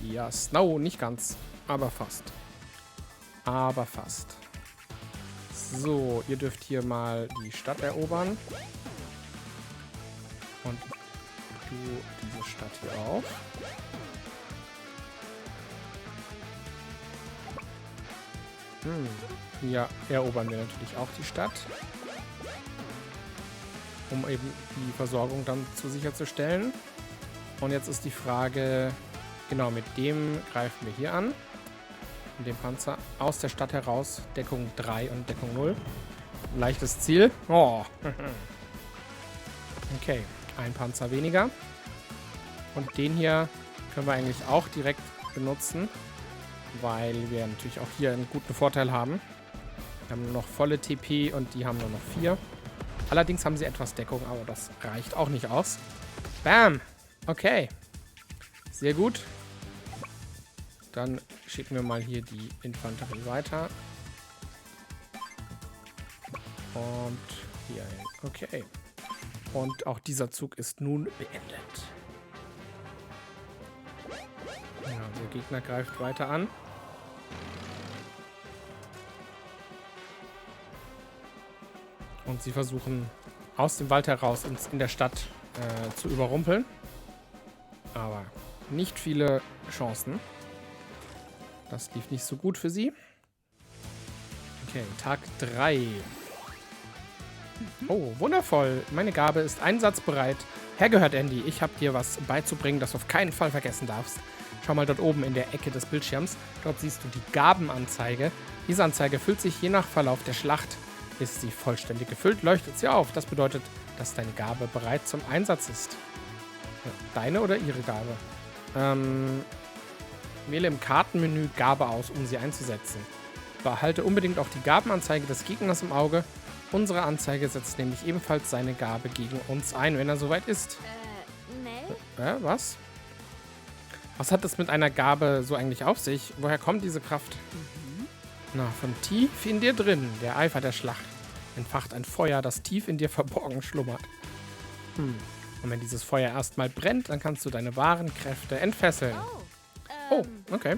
Ja, no, nicht ganz. Aber fast. Aber fast. So, ihr dürft hier mal die Stadt erobern. Und du diese Stadt hier auch. Hier erobern wir natürlich auch die Stadt. Um eben die Versorgung dann sicherzustellen. Und jetzt ist die Frage, genau, mit dem greifen wir hier an. Mit dem Panzer aus der Stadt heraus. Deckung 3 und Deckung 0. Leichtes Ziel. Oh. Okay, ein Panzer weniger. Und den hier können wir eigentlich auch direkt benutzen. Weil wir natürlich auch hier einen guten Vorteil haben. Wir haben nur noch volle TP und die haben nur noch 4. Allerdings haben sie etwas Deckung, aber das reicht auch nicht aus. Bam! Okay. Sehr gut. Dann schicken wir mal hier die Infanterie weiter. Und hier hin. Okay. Und auch dieser Zug ist nun beendet. Ja, der Gegner greift weiter an. Und sie versuchen aus dem Wald heraus uns in der Stadt zu überrumpeln. Aber nicht viele Chancen. Das lief nicht so gut für sie. Okay, Tag 3. Oh, wundervoll. Meine Gabe ist einsatzbereit. Hergehört, Andy. Ich habe dir was beizubringen, das du auf keinen Fall vergessen darfst. Schau mal dort oben in der Ecke des Bildschirms. Dort siehst du die Gabenanzeige. Diese Anzeige füllt sich je nach Verlauf der Schlacht. Ist sie vollständig gefüllt, leuchtet sie auf. Das bedeutet, dass deine Gabe bereit zum Einsatz ist. Deine oder ihre Gabe? Wähle im Kartenmenü Gabe aus, um sie einzusetzen. Behalte unbedingt auch die Gabenanzeige des Gegners im Auge. Unsere Anzeige setzt nämlich ebenfalls seine Gabe gegen uns ein, wenn er soweit ist. Nee. Was? Was hat es mit einer Gabe so eigentlich auf sich? Woher kommt diese Kraft? Na, von tief in dir drin, der Eifer der Schlacht. Entfacht ein Feuer, das tief in dir verborgen schlummert. Und wenn dieses Feuer erstmal brennt, dann kannst du deine wahren Kräfte entfesseln. Oh, okay.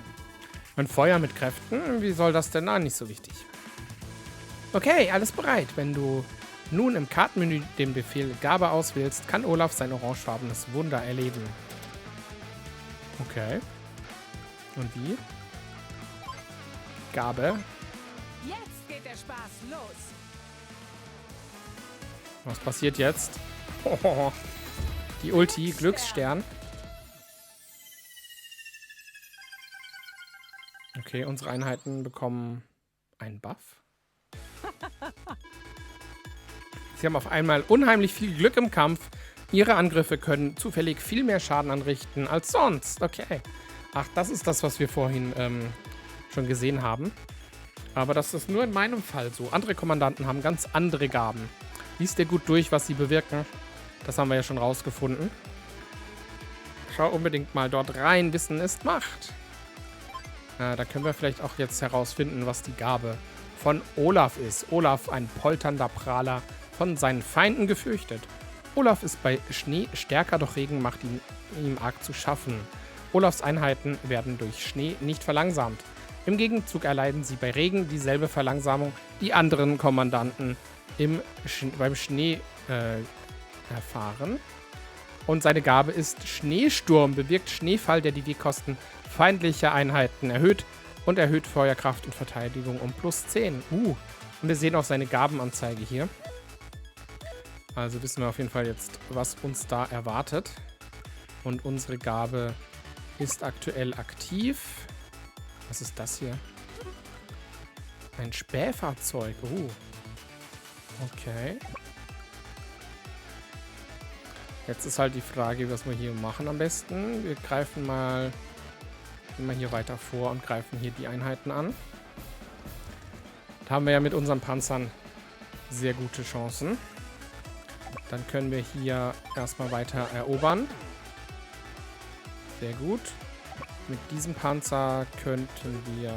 Ein Feuer mit Kräften? Wie soll das denn? Na, nicht so wichtig. Okay, alles bereit. Wenn du nun im Kartenmenü den Befehl Gabe auswählst, kann Olaf sein orangefarbenes Wunder erleben. Okay. Und wie? Gabe. Jetzt geht der Spaß los. Was passiert jetzt? Oh, die Ulti, Glücksstern. Okay, unsere Einheiten bekommen einen Buff. Sie haben auf einmal unheimlich viel Glück im Kampf. Ihre Angriffe können zufällig viel mehr Schaden anrichten als sonst. Okay. Ach, das ist das, was wir vorhin schon gesehen haben. Aber das ist nur in meinem Fall so. Andere Kommandanten haben ganz andere Gaben. Lies dir gut durch, was sie bewirken. Das haben wir ja schon rausgefunden. Schau unbedingt mal dort rein. Wissen ist Macht. Da können wir vielleicht auch jetzt herausfinden, was die Gabe von Olaf ist. Olaf, ein polternder Prahler, von seinen Feinden gefürchtet. Olaf ist bei Schnee stärker, doch Regen macht ihm arg zu schaffen. Olafs Einheiten werden durch Schnee nicht verlangsamt. Im Gegenzug erleiden sie bei Regen dieselbe Verlangsamung, die anderen Kommandanten beim Schnee erfahren. Und seine Gabe ist Schneesturm, bewirkt Schneefall, der die W-Kosten feindlicher Einheiten erhöht und erhöht Feuerkraft und Verteidigung um +10. Und wir sehen auch seine Gabenanzeige hier. Also wissen wir auf jeden Fall jetzt, was uns da erwartet. Und unsere Gabe ist aktuell aktiv. Was ist das hier? Ein Spähfahrzeug. Okay. Jetzt ist halt die Frage, was wir hier machen am besten. Wir greifen mal immer hier weiter vor und greifen hier die Einheiten an. Da haben wir ja mit unseren Panzern sehr gute Chancen. Dann können wir hier erstmal weiter erobern. Sehr gut. Mit diesem Panzer könnten wir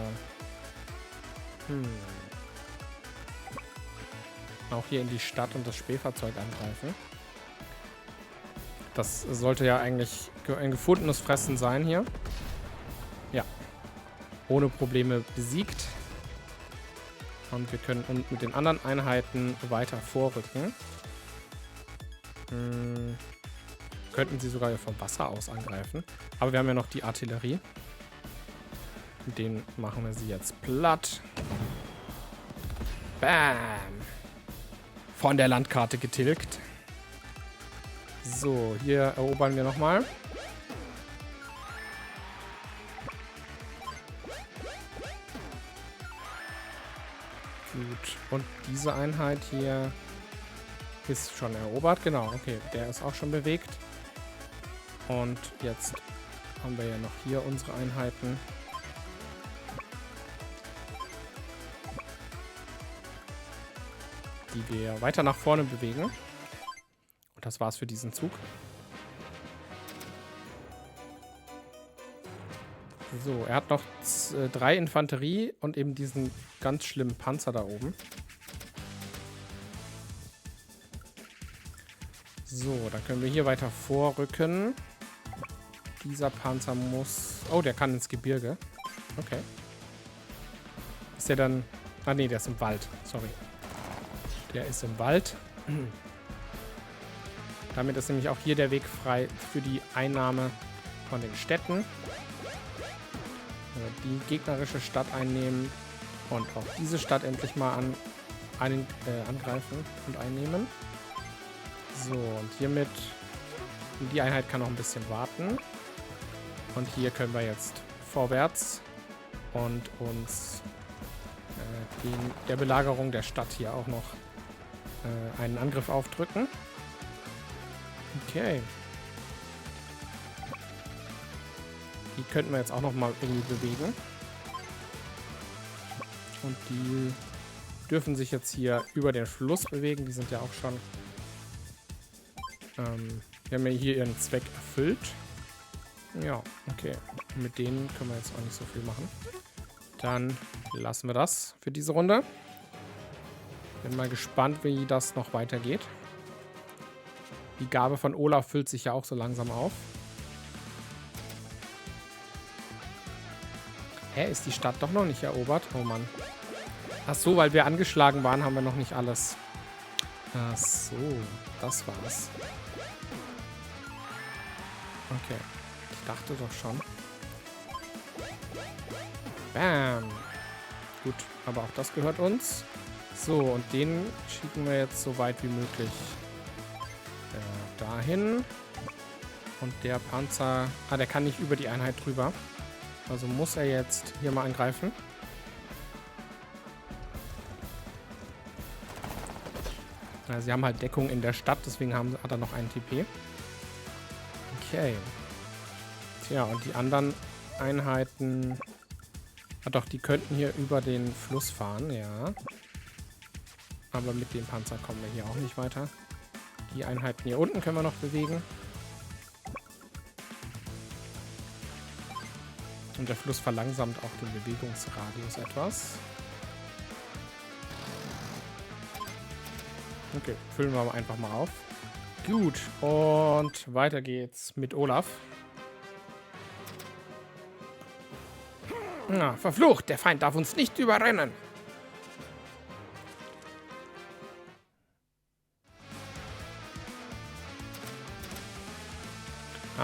auch hier in die Stadt und das Spähfahrzeug angreifen. Das sollte ja eigentlich ein gefundenes Fressen sein hier. Ja. Ohne Probleme besiegt. Und wir können mit den anderen Einheiten weiter vorrücken. Könnten sie sogar vom Wasser aus angreifen. Aber wir haben ja noch die Artillerie. Mit denen machen wir sie jetzt platt. Bam! Von der Landkarte getilgt. So, hier erobern wir nochmal. Gut. Und diese Einheit hier ist schon erobert. Genau, okay. Der ist auch schon bewegt. Und jetzt haben wir ja noch hier unsere Einheiten. Die wir weiter nach vorne bewegen. Und das war's für diesen Zug. So, er hat noch 3 Infanterie und eben diesen ganz schlimmen Panzer da oben. So, dann können wir hier weiter vorrücken. Dieser Panzer muss... Oh, der kann ins Gebirge. Okay. Ist der dann... Ah, nee, der ist im Wald. Sorry. Der ist im Wald. Damit ist nämlich auch hier der Weg frei für die Einnahme von den Städten. Die gegnerische Stadt einnehmen und auch diese Stadt endlich mal angreifen und einnehmen. So, und hiermit... Die Einheit kann noch ein bisschen warten. Und hier können wir jetzt vorwärts und uns der Belagerung der Stadt hier auch noch einen Angriff aufdrücken. Okay. Die könnten wir jetzt auch noch mal irgendwie bewegen. Und die dürfen sich jetzt hier über den Fluss bewegen. Die sind ja auch schon... die haben ja hier ihren Zweck erfüllt. Ja, okay. Mit denen können wir jetzt auch nicht so viel machen. Dann lassen wir das für diese Runde. Bin mal gespannt, wie das noch weitergeht. Die Gabe von Olaf füllt sich ja auch so langsam auf. Hä, ist die Stadt doch noch nicht erobert? Oh Mann. Ach so, weil wir angeschlagen waren, haben wir noch nicht alles. Ach so, das war's. Okay. Ich dachte doch schon. Bam. Gut, aber auch das gehört uns. So, und den schicken wir jetzt so weit wie möglich dahin. Und der Panzer... Ah, der kann nicht über die Einheit drüber. Also muss er jetzt hier mal angreifen. Sie haben halt Deckung in der Stadt, deswegen hat er noch einen TP. Okay. Tja, und die anderen Einheiten... Ah, doch, die könnten hier über den Fluss fahren, ja. Aber mit dem Panzer kommen wir hier auch nicht weiter. Die Einheiten hier unten können wir noch bewegen. Und der Fluss verlangsamt auch den Bewegungsradius etwas. Okay, füllen wir einfach mal auf. Gut, und weiter geht's mit Olaf. Na, verflucht, der Feind darf uns nicht überrennen.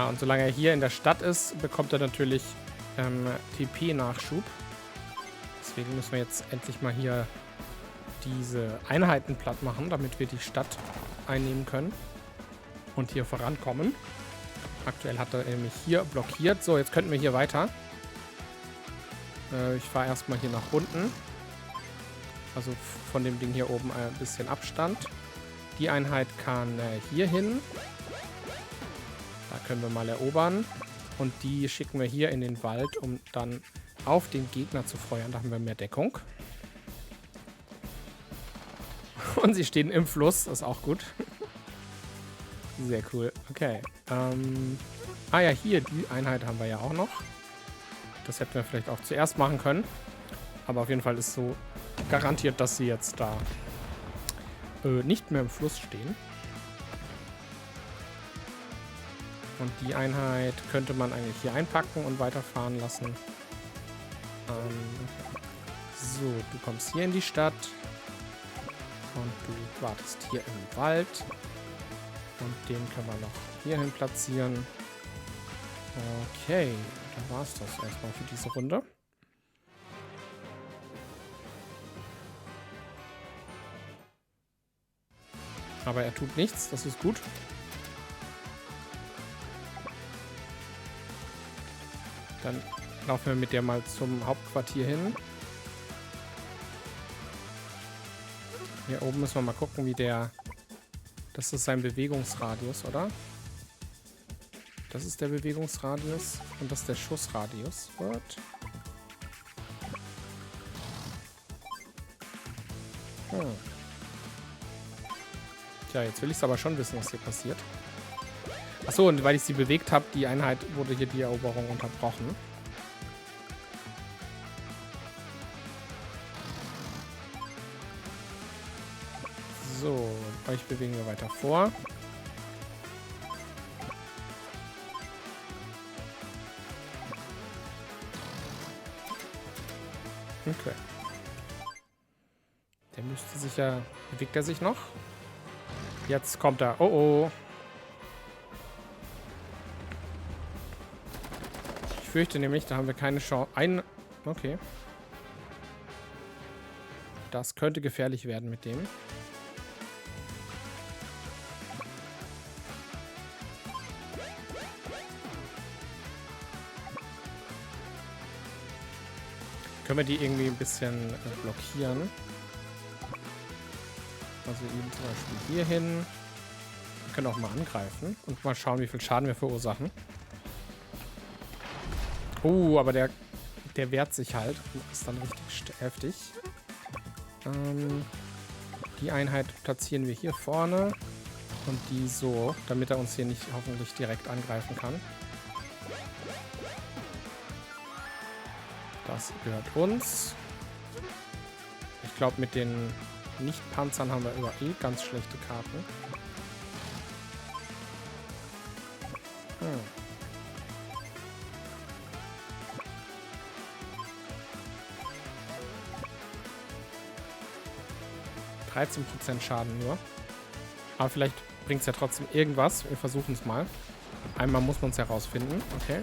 Und solange er hier in der Stadt ist, bekommt er natürlich TP-Nachschub. Deswegen müssen wir jetzt endlich mal hier diese Einheiten platt machen, damit wir die Stadt einnehmen können und hier vorankommen. Aktuell hat er nämlich hier blockiert. So, jetzt könnten wir hier weiter. Ich fahre erstmal hier nach unten. Also von dem Ding hier oben ein bisschen Abstand. Die Einheit kann hier hin. Da können wir mal erobern. Und die schicken wir hier in den Wald, um dann auf den Gegner zu feuern. Da haben wir mehr Deckung. Und sie stehen im Fluss. Das ist auch gut. Sehr cool. Okay. Ja, hier, die Einheit haben wir ja auch noch. Das hätten wir vielleicht auch zuerst machen können. Aber auf jeden Fall ist so garantiert, dass sie jetzt da nicht mehr im Fluss stehen. Und die Einheit könnte man eigentlich hier einpacken und weiterfahren lassen. So, du kommst hier in die Stadt. Und du wartest hier im Wald. Und den können wir noch hierhin platzieren. Okay, dann war es das erstmal für diese Runde. Aber er tut nichts, das ist gut. Dann laufen wir mit der mal zum Hauptquartier hin. Hier oben müssen wir mal gucken, wie der... Das ist sein Bewegungsradius, oder? Das ist der Bewegungsradius und das ist der Schussradius. What? Tja, jetzt will ich es aber schon wissen, was hier passiert. Achso, und weil ich sie bewegt habe, die Einheit wurde hier die Eroberung unterbrochen. So, euch bewegen wir weiter vor. Okay. Der müsste sich ja... Bewegt er sich noch? Jetzt kommt er. Oh oh. Ich fürchte nämlich, da haben wir keine Chance. Okay. Das könnte gefährlich werden mit dem. Können wir die irgendwie ein bisschen blockieren? Also eben zum Beispiel hier hin. Wir können auch mal angreifen und mal schauen, wie viel Schaden wir verursachen. Aber der wehrt sich halt. Ist dann richtig heftig. Die Einheit platzieren wir hier vorne. Und die so, damit er uns hier nicht hoffentlich direkt angreifen kann. Das gehört uns. Ich glaube, mit den Nicht-Panzern haben wir ganz schlechte Karten. 13% Schaden nur. Aber vielleicht bringt es ja trotzdem irgendwas. Wir versuchen es mal. Einmal muss man es herausfinden. Okay.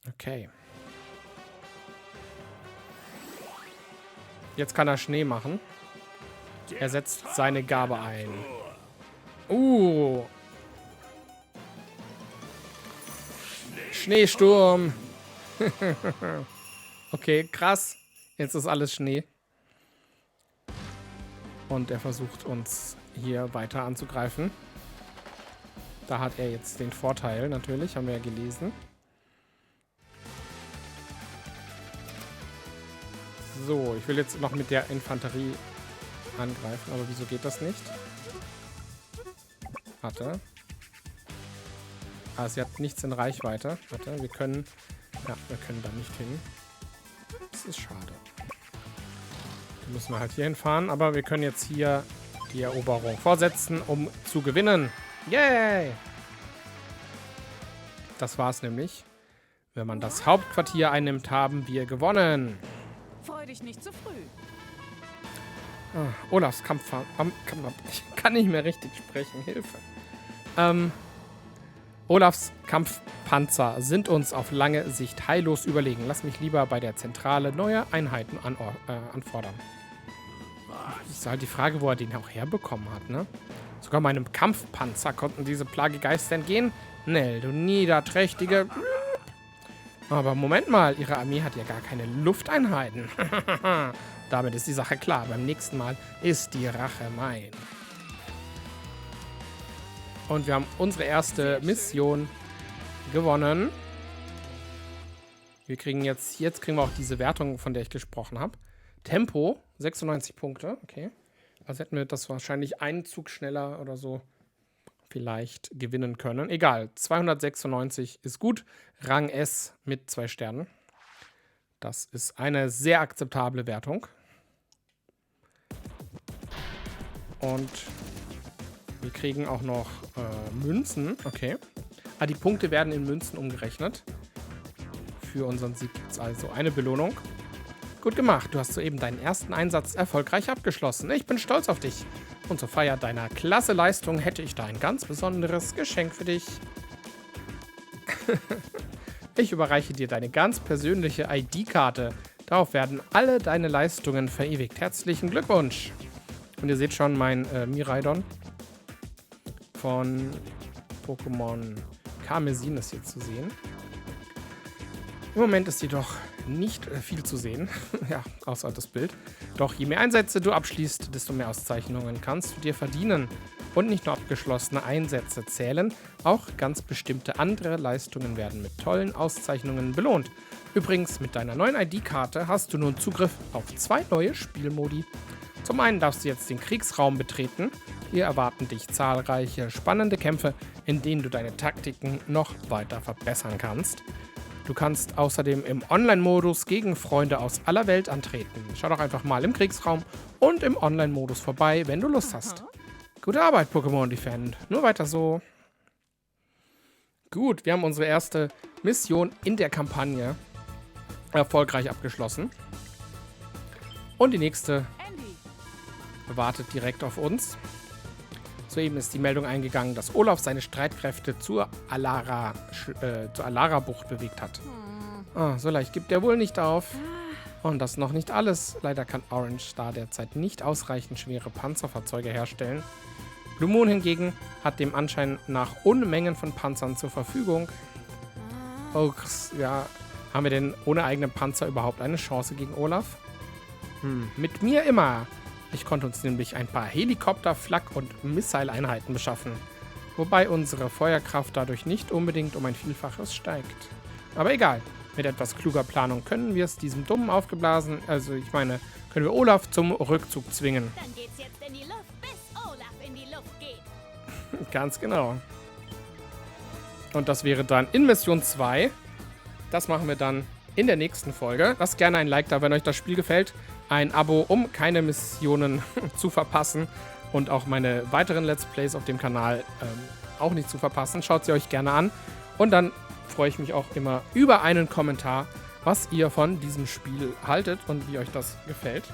Okay. Jetzt kann er Schnee machen. Er setzt seine Gabe ein. Schneesturm. Okay, krass. Jetzt ist alles Schnee. Und er versucht uns hier weiter anzugreifen. Da hat er jetzt den Vorteil, natürlich, haben wir ja gelesen. So, ich will jetzt noch mit der Infanterie angreifen, aber wieso geht das nicht? Warte. Ah, sie hat nichts in Reichweite. Warte, wir können... Ja, wir können da nicht hin. Das ist schade. Da müssen wir halt hier hinfahren, aber wir können jetzt hier die Eroberung vorsetzen, um zu gewinnen. Yay! Das war's nämlich. Wenn man das Hauptquartier einnimmt, haben wir gewonnen. Freu dich nicht zu früh. Ah, Olafs Kampf... Ich kann nicht mehr richtig sprechen. Hilfe. Olafs Kampfpanzer sind uns auf lange Sicht heillos überlegen. Lass mich lieber bei der Zentrale neue Einheiten anfordern. Ist halt die Frage, wo er den auch herbekommen hat, ne? Sogar meinem Kampfpanzer konnten diese Plagegeister entgehen. Nell, du niederträchtige... Aber Moment mal, ihre Armee hat ja gar keine Lufteinheiten. Damit ist die Sache klar. Beim nächsten Mal ist die Rache mein. Und wir haben unsere erste Mission gewonnen. Wir kriegen jetzt kriegen wir auch diese Wertung, von der ich gesprochen habe. Tempo, 96 Punkte, okay. Also hätten wir das wahrscheinlich einen Zug schneller oder so vielleicht gewinnen können. Egal, 296 ist gut. Rang S mit 2 Sternen. Das ist eine sehr akzeptable Wertung. Und wir kriegen auch noch Münzen. Okay. Ah, die Punkte werden in Münzen umgerechnet. Für unseren Sieg gibt es also eine Belohnung. Gut gemacht. Du hast soeben deinen ersten Einsatz erfolgreich abgeschlossen. Ich bin stolz auf dich. Und zur Feier deiner klasse Leistung hätte ich da ein ganz besonderes Geschenk für dich. Ich überreiche dir deine ganz persönliche ID-Karte. Darauf werden alle deine Leistungen verewigt. Herzlichen Glückwunsch. Und ihr seht schon, mein Miraidon von Pokémon Karmesin ist hier zu sehen. Im Moment ist jedoch nicht viel zu sehen, ja, außer das Bild. Doch je mehr Einsätze du abschließt, desto mehr Auszeichnungen kannst du dir verdienen. Und nicht nur abgeschlossene Einsätze zählen, auch ganz bestimmte andere Leistungen werden mit tollen Auszeichnungen belohnt. Übrigens, mit deiner neuen ID-Karte hast du nun Zugriff auf 2 neue Spielmodi. Zum einen darfst du jetzt den Kriegsraum betreten. Hier erwarten dich zahlreiche spannende Kämpfe, in denen du deine Taktiken noch weiter verbessern kannst. Du kannst außerdem im Online-Modus gegen Freunde aus aller Welt antreten. Schau doch einfach mal im Kriegsraum und im Online-Modus vorbei, wenn du Lust hast. Gute Arbeit, Pokémon Defend. Nur weiter so. Gut, wir haben unsere erste Mission in der Kampagne erfolgreich abgeschlossen. Und die nächste wartet direkt auf uns. Soeben ist die Meldung eingegangen, dass Olaf seine Streitkräfte zur Alara-Bucht bewegt hat. Oh, so leicht gibt er wohl nicht auf. Und das noch nicht alles. Leider kann Orange Star derzeit nicht ausreichend schwere Panzerfahrzeuge herstellen. Blue Moon hingegen hat dem Anschein nach Unmengen von Panzern zur Verfügung. Oh, ja, haben wir denn ohne eigenen Panzer überhaupt eine Chance gegen Olaf? Mit mir immer. Ich konnte uns nämlich ein paar Helikopter-, Flak- und Missile-Einheiten beschaffen. Wobei unsere Feuerkraft dadurch nicht unbedingt um ein Vielfaches steigt. Aber egal, mit etwas kluger Planung können wir es diesem dummen Aufgeblasen, können wir Olaf zum Rückzug zwingen. Dann geht's jetzt in die Luft, bis Olaf in die Luft geht. Ganz genau. Und das wäre dann in Mission 2. Das machen wir dann in der nächsten Folge. Lasst gerne ein Like da, wenn euch das Spiel gefällt. Ein Abo, um keine Missionen zu verpassen. Und auch meine weiteren Let's Plays auf dem Kanal auch nicht zu verpassen. Schaut sie euch gerne an. Und dann freue ich mich auch immer über einen Kommentar, was ihr von diesem Spiel haltet und wie euch das gefällt.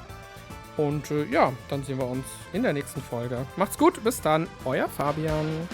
Und ja, dann sehen wir uns in der nächsten Folge. Macht's gut, bis dann, euer Fabian.